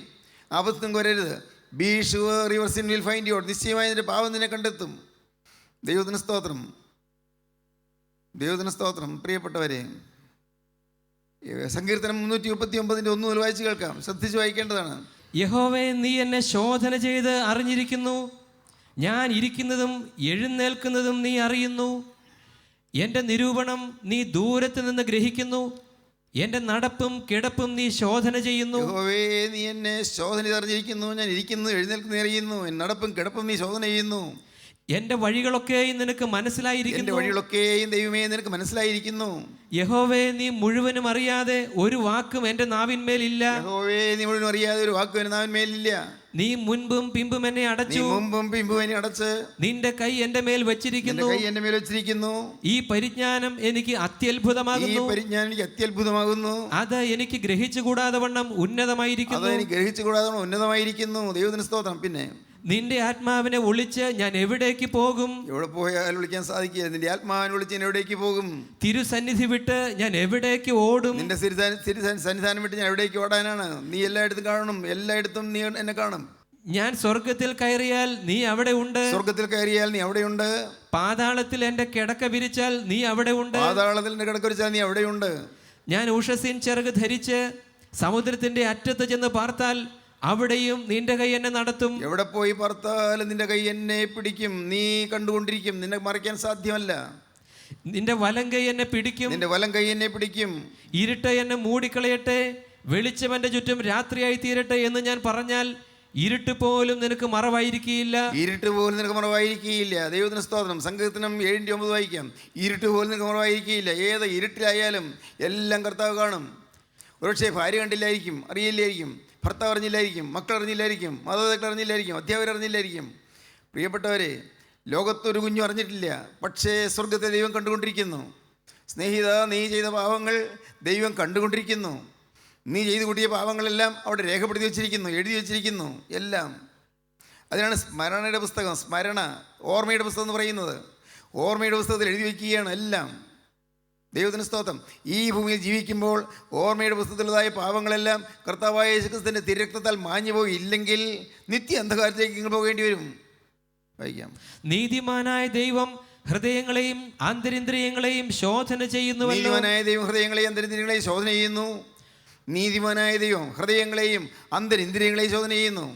ആപത്തും വരരുത്. Be sure your sin will find you out. നിശ്ചയമായി നിന്റെ പാവം നിന്നെ കണ്ടെത്തും. ദൈവത്തിന് സ്തോത്രം. ദൈവത്തിന് സ്തോത്രം. പ്രിയപ്പെട്ടവരെ, സങ്കീർത്തനം 339 1 മുതൽ വായിച്ച് കേൾക്കാം. ശ്രദ്ധിച്ച് വായിക്കേണ്ടതാണ്. യഹോവേ, നീ എന്നെ ശോധന ചെയ്ത് അറിഞ്ഞിരിക്കുന്നു. ഞാൻ ഇരിക്കുന്നതും എഴുന്നേൽക്കുന്നതും നീ അറിയുന്നു. എൻ്റെ നിരൂപണം നീ ദൂരത്ത് നിന്ന് ഗ്രഹിക്കുന്നു. എൻ്റെ നടപ്പും കിടപ്പും നീ ശോധന ചെയ്യുന്നു. യഹോവേ, നീ എന്നെ ശോധന അറിഞ്ഞിരിക്കുന്നു. ഞാൻ ഇരിക്കുന്നു എഴുന്നേൽക്കുന്നു അറിയുന്നു. എൻ്റെ നടപ്പും കിടപ്പും നീ ശോധന ചെയ്യുന്നു. എൻ്റെ വഴികളൊക്കെയും നിനക്ക് മനസ്സിലായിരിക്കുന്നു. എൻ്റെ വഴികളൊക്കെയും ദൈവമേ നിനക്ക് മനസ്സിലായിരിക്കുന്നു. യഹോവേ, നീ മുഴുവനും അറിയാതെ ഒരു വാക്കും എൻ്റെ നാവിന്മേലില്ല. യഹോവേ, നീ മുഴുവൻ അറിയാതെ ഒരു വാക്കും എൻ്റെ നാവിന്മേലില്ല. നീ മുൻപും പിമ്പും എന്നെ അടച്ചു. മുമ്പും പിമ്പും എന്നെ അടച്ച് നിന്റെ കൈ എൻ്റെ മേൽ വെച്ചിരിക്കുന്നു. കൈ എൻ്റെ മേൽ വെച്ചിരിക്കുന്നു. ഈ പരിജ്ഞാനം എനിക്ക് അത്യത്ഭുതമാകുന്നു. പരിജ്ഞാനം എനിക്ക് അത്യത്ഭുതമാകുന്നു. അത് എനിക്ക് ഗ്രഹിച്ചുകൂടാതെ വണ്ണം ഉന്നതമായിരിക്കുന്നു. ഉന്നതമായിരിക്കുന്നു. ദൈവത്തിന് സ്തോത്രം. പിന്നെ നിന്റെ ആത്മാവിനെ ഒളിച്ച് ഞാൻ എവിടേക്ക് പോകും? എവിടെ പോയാൽ വിളിക്കാൻ സാധിക്കുക? നിന്റെ ആത്മാവിനെ വിളിച്ച് ഞാൻ എവിടേക്ക് പോകും? തിരുസന്നിധി വിട്ട് ഞാൻ എവിടേക്ക് ഓടും? നിന്റെ സന്നിധാനം വിട്ട് ഞാൻ എവിടേക്ക് ഓടാനാണ്? നീ എല്ലായിടത്തും കാണണം, എല്ലായിടത്തും നീ എന്നെ കാണും. ഞാൻ സ്വർഗത്തിൽ കയറിയാൽ നീ അവിടെ ഉണ്ട്. സ്വർഗത്തിൽ കയറിയാൽ നീ അവിടെയുണ്ട്. പാതാളത്തിൽ എന്റെ കിടക്ക വിരിച്ചാൽ നീ അവിടെ ഉണ്ട്. പാതാളത്തിൽ എന്റെ കിടക്ക വിരിച്ചാൽ നീ അവിടെയുണ്ട്. ഞാൻ ഉഷസിൻ ചിറക് ധരിച്ച് സമുദ്രത്തിന്റെ അറ്റത്ത് ചെന്ന് പാർത്താൽ അവിടെയും നിന്റെ കൈ എന്നെ നടത്തും. എവിടെ പോയി പാർത്താലും നിന്റെ കൈ എന്നെ പിടിക്കും. നീ കണ്ടുകൊണ്ടിരിക്കും, നിന്നെ മറയ്ക്കാൻ സാധ്യമല്ല. നിന്റെ വലം കൈ എന്നെ പിടിക്കും. നിന്റെ വലം കൈ എന്നെ പിടിക്കും. ഇരുട്ട് എന്നെ മൂടിക്കളയട്ടെ, വെളിച്ചം എന്റെ ചുറ്റും രാത്രിയായി തീരട്ടെ എന്ന് ഞാൻ പറഞ്ഞാൽ ഇരുട്ട് പോലും നിനക്ക് മറവായിരിക്കില്ല. ഇരുട്ട് പോലും നിനക്ക് മറവായിരിക്കില്ല. ദൈവത്തിന് സ്തോത്രം. സങ്കീർത്തനം 7:9 വായിക്കാം. ഇരുട്ട് പോലും നിനക്ക് മറവായിരിക്കില്ല. ഏത് ഇരുട്ടിലായാലും എല്ലാം കർത്താവ് കാണും. ഒരുപക്ഷെ ഭാര്യ കണ്ടില്ലായിരിക്കും, അറിയില്ലായിരിക്കും, ഭർത്താവ് അറിഞ്ഞില്ലായിരിക്കും, മക്കൾ അറിഞ്ഞില്ലായിരിക്കും, മാതാപിതാക്കൾ അറിഞ്ഞില്ലായിരിക്കും, അധ്യാപകർ അറിഞ്ഞില്ലായിരിക്കും. പ്രിയപ്പെട്ടവരെ, ലോകത്തൊരു കുഞ്ഞും അറിഞ്ഞിട്ടില്ല, പക്ഷേ സ്വർഗത്തെ ദൈവം കണ്ടുകൊണ്ടിരിക്കുന്നു. സ്നേഹിത, നീ ചെയ്ത പാവങ്ങൾ ദൈവം കണ്ടുകൊണ്ടിരിക്കുന്നു. നീ ചെയ്തു കൂട്ടിയ പാവങ്ങളെല്ലാം അവിടെ രേഖപ്പെടുത്തി വെച്ചിരിക്കുന്നു, എഴുതി വെച്ചിരിക്കുന്നു എല്ലാം. അതിനാണ് സ്മരണയുടെ പുസ്തകം, ഓർമ്മയുടെ പുസ്തകം എന്ന് പറയുന്നത്. ഓർമ്മയുടെ പുസ്തകത്തിൽ എഴുതി വയ്ക്കുകയാണ് എല്ലാം. ദൈവത്തിന് സ്തോത്രം. ഈ ഭൂമിയിൽ ജീവിക്കുമ്പോൾ ഓർമ്മയുടെ പുസ്തകത്തിലുള്ളതായ പാവങ്ങളെല്ലാം കർത്താവായ യേശുക്രിസ്തുവിന്റെ തിരക്തത്താൽ മാഞ്ഞു പോയില്ലെങ്കിൽ നിത്യ അന്ധകാരത്തിലേക്ക് നിങ്ങൾ പോകേണ്ടി വരും. വായിക്കാം. നീതിമാനായ ദൈവം ഹൃദയങ്ങളെയും അന്തരിന്ദ്രിയങ്ങളെയും ശോധന ചെയ്യുന്നു. നീതിമാനായ ദൈവം ഹൃദയങ്ങളെയും അന്തരിന്ദ്രിയങ്ങളെയും ശോധന ചെയ്യുന്നു. നീതിമാനായ ദൈവം ഹൃദയങ്ങളെയും അന്തരിന്ദ്രിയങ്ങളെയും ശോധന ചെയ്യുന്നു.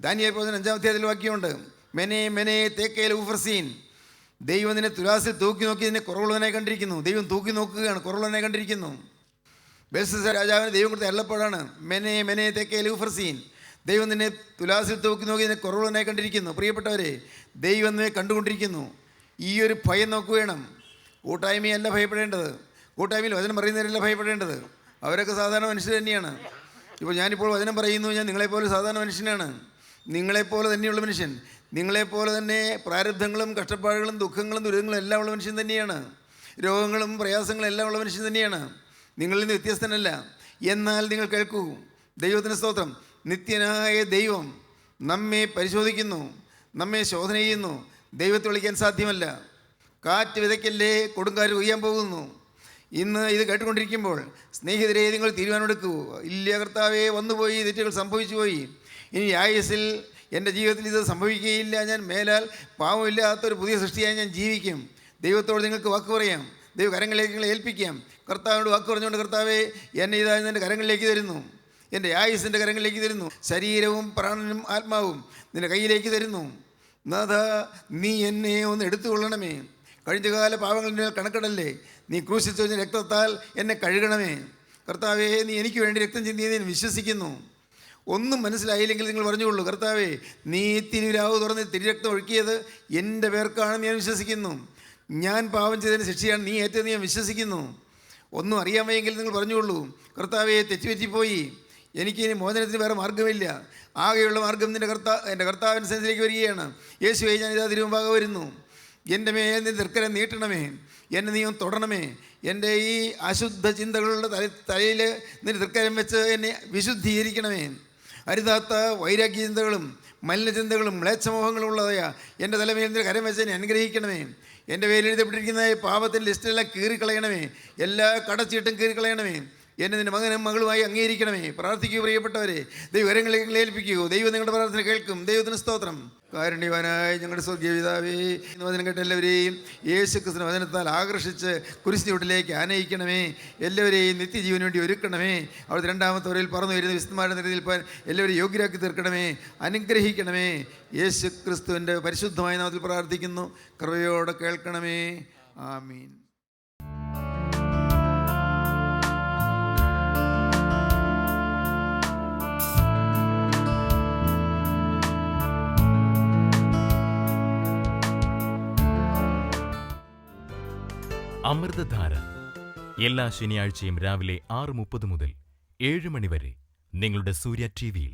ദാനിയേൽ പ്രവചനം 5-ാം അധ്യായത്തിൽ വാക്യമുണ്ട്. മെനെ മെനെ തേക്കേൽ ഊഫർസീൻ. ദൈവം നിന്നെ തുലാസിൽ തൂക്കി നോക്കി നിന്നെ കുറവുള്ളവനായി കണ്ടിരിക്കുന്നു. ദൈവം തൂക്കി നോക്കുകയാണ്, കുറവുള്ളവനായി കണ്ടിരിക്കുന്നു. ബെൽഷസ്സർ രാജാവിന് ദൈവം കൊടുത്ത അരുളപ്പാടാണ് മെനെ മെനെ തേക്കേൽ ഊഫർസീൻ. ദൈവം നിന്നെ തുലാസിൽ തൂക്കി നോക്കി നിന്നെ കുറവുള്ളവനായി കണ്ടിരിക്കുന്നു. പ്രിയപ്പെട്ടവരെ, ദൈവം നിന്നെ കണ്ടുകൊണ്ടിരിക്കുന്നു. ഈ ഒരു ഭയം നോക്കുക വേണം. കൂട്ടായ്മയല്ല ഭയപ്പെടേണ്ടത്, കൂട്ടായ്മയിൽ വചനം പറയുന്നവരല്ല ഭയപ്പെടേണ്ടത്. അവരൊക്കെ സാധാരണ മനുഷ്യർ തന്നെയാണ്. ഇപ്പോൾ ഞാനിപ്പോൾ വചനം പറയുന്നു, ഞാൻ നിങ്ങളെപ്പോലെ സാധാരണ മനുഷ്യനാണ്. നിങ്ങളെപ്പോലെ തന്നെയുള്ള മനുഷ്യൻ, നിങ്ങളെപ്പോലെ തന്നെ പ്രാരബ്ധങ്ങളും കഷ്ടപ്പാടുകളും ദുഃഖങ്ങളും ദുരിതങ്ങളും എല്ലാം ഉള്ള മനുഷ്യൻ തന്നെയാണ്. രോഗങ്ങളും പ്രയാസങ്ങളും എല്ലാം ഉള്ള മനുഷ്യൻ തന്നെയാണ്. നിങ്ങളിൽ നിന്ന് വ്യത്യസ്തനല്ല. എന്നാൽ നിങ്ങൾ കേൾക്കൂ, ദൈവത്തിന് സ്തോത്രം. നിത്യനായ ദൈവം നമ്മെ പരിശോധിക്കുന്നു, നമ്മെ ശോധന ചെയ്യുന്നു. ദൈവത്തെ വിളിക്കാൻ സാധ്യമല്ല. കാറ്റ് വിതയ്ക്കല്ലേ, കൊടുങ്കാറ്റ് കൊയ്യാൻ പോകുന്നു. ഇന്ന് ഇത് കേട്ടുകൊണ്ടിരിക്കുമ്പോൾ സ്നേഹിതരെ, നിങ്ങൾ തീരുമാനമെടുക്കൂ. ഇല്ല കർത്താവേ, വന്നുപോയി, തെറ്റുകൾ സംഭവിച്ചു പോയി, ഇനി ആയുസ്സിൽ എൻ്റെ ജീവിതത്തിൽ ഇത് സംഭവിക്കുകയില്ല. ഞാൻ മേലാൽ പാവമില്ലാത്തൊരു പുതിയ സൃഷ്ടിയായി ഞാൻ ജീവിക്കും. ദൈവത്തോട് നിങ്ങൾക്ക് വാക്ക് പറയാം. ദൈവകരങ്ങളിലേക്ക് നിങ്ങളെ ഏൽപ്പിക്കാം. കർത്താവിനോട് വാക്ക് പറഞ്ഞുകൊണ്ട്, കർത്താവേ, എന്നെ ഇതാ നിൻ്റെ കരങ്ങളിലേക്ക് തരുന്നു, എൻ്റെ ആയുസിൻ്റെ കരങ്ങളിലേക്ക് തരുന്നു, ശരീരവും പ്രാണനും ആത്മാവും നിൻ്റെ കയ്യിലേക്ക് തരുന്നു. നാഥ, നീ എന്നെ ഒന്ന് എടുത്തുകൊള്ളണമേ. കഴിഞ്ഞകാല പാവങ്ങളുടെ കണക്കിടല്ലേ, നീ ക്രൂശിൽ ചൊരിഞ്ഞ രക്തത്താൽ എന്നെ കഴുകണമേ. കർത്താവേ, നീ എനിക്ക് വേണ്ടി രക്തം ചിന്തിയെന്ന് ഞാൻ വിശ്വസിക്കുന്നു. ഒന്നും മനസ്സിലായില്ലെങ്കിൽ നിങ്ങൾ പറഞ്ഞുകൊള്ളൂ, കർത്താവേ, നീ തിരുരാവ് തുറന്ന് തിരുരക്തം ഒഴുക്കിയത് എൻ്റെ പേർക്കാണെന്ന് ഞാൻ വിശ്വസിക്കുന്നു. ഞാൻ പാപം ചെയ്തതിന് ശിക്ഷയാണ് നീ ഏറ്റതെന്ന് ഞാൻ വിശ്വസിക്കുന്നു. ഒന്നും അറിയാൻ വയ്യെങ്കിൽ നിങ്ങൾ പറഞ്ഞുകൊള്ളൂ, കർത്താവേ, തെറ്റുപറ്റിപ്പോയി, എനിക്കിനി മോചനത്തിന് വേറെ മാർഗ്ഗമില്ല. ആകെയുള്ള മാർഗ്ഗം എൻ്റെ കർത്താവിൻ്റെ സന്നിധിയിലേക്ക് വരികയാണ്. യേശുവേ, ഞാനിതാ തിരുമുമ്പാകെ വരുന്നു. എൻ്റെ മേൽ നീ തൃക്കരം നീട്ടണമേ, എന്നെ നീ ഒന്ന് തൊടണമേ. എൻ്റെ ഈ അശുദ്ധ ചിന്തകളുടെ തലയിൽ നിന്റെ തൃക്കരം വെച്ച് എന്നെ വിശുദ്ധീകരിക്കണമേ. അരുതാത്ത വൈരാഗ്യ ചിന്തകളും മലിനചിന്തകളും മ്ലേച്ഛമോഹങ്ങളും ഉള്ളതായ എൻ്റെ തലമേൽ നിന്റെ കരം വെച്ച് എന്നെ അനുഗ്രഹിക്കണമേ. എൻ്റെ പേരിൽ എഴുതപ്പെട്ടിരിക്കുന്ന പാപത്തിൻ്റെ ലിസ്റ്റിലെല്ലാം കീറിക്കളയണമേ, എല്ലാ കടച്ചീട്ടും കീറിക്കളയണമേ. എന്നെ നിൻ്റെ മകനും മകളുമായി അംഗീകരിക്കണമേ. പ്രാർത്ഥിക്കൂ പ്രിയപ്പെട്ടവരെ, ദൈവകരങ്ങളിലേക്ക് ഏൽപ്പിക്കൂ. ദൈവം നിങ്ങളുടെ പ്രാർത്ഥന കേൾക്കും. ദൈവത്തിന് സ്തോത്രം. കാരുണ്യവാനായ ഞങ്ങളുടെ സ്വർഗീയ പിതാവേ, ഇന്ന് വചനം കേട്ട എല്ലാവരെയും യേശുക്രിസ്തുവിന്റെ വചനത്താൽ ആകർഷിച്ച് കുരിശിലൂട്ടിലേക്ക് ആനയിക്കണമേ. എല്ലാവരെയും നിത്യജീവന് വേണ്ടി ഒരുക്കണമേ. അവിടുത്തെ രണ്ടാമത്തെ വരയിൽ പറന്നു വരുന്ന വിശുദ്ധന്മാരുടെ നിലനിൽപ്പാൻ എല്ലാവരും യോഗ്യരാക്കി തീർക്കണമേ, അനുഗ്രഹിക്കണമേ. യേശുക്രിസ്തുവിൻ്റെ പരിശുദ്ധമായ നാമത്തിൽ പ്രാർത്ഥിക്കുന്നു. കൃപയോടെ കേൾക്കണമേ. ആമീൻ. അമൃതധാര എല്ലാ ശനിയാഴ്ചയും രാവിലെ 6:30 മുതൽ 7 മണി വരെ നിങ്ങളുടെ സൂര്യ TV-യിൽ.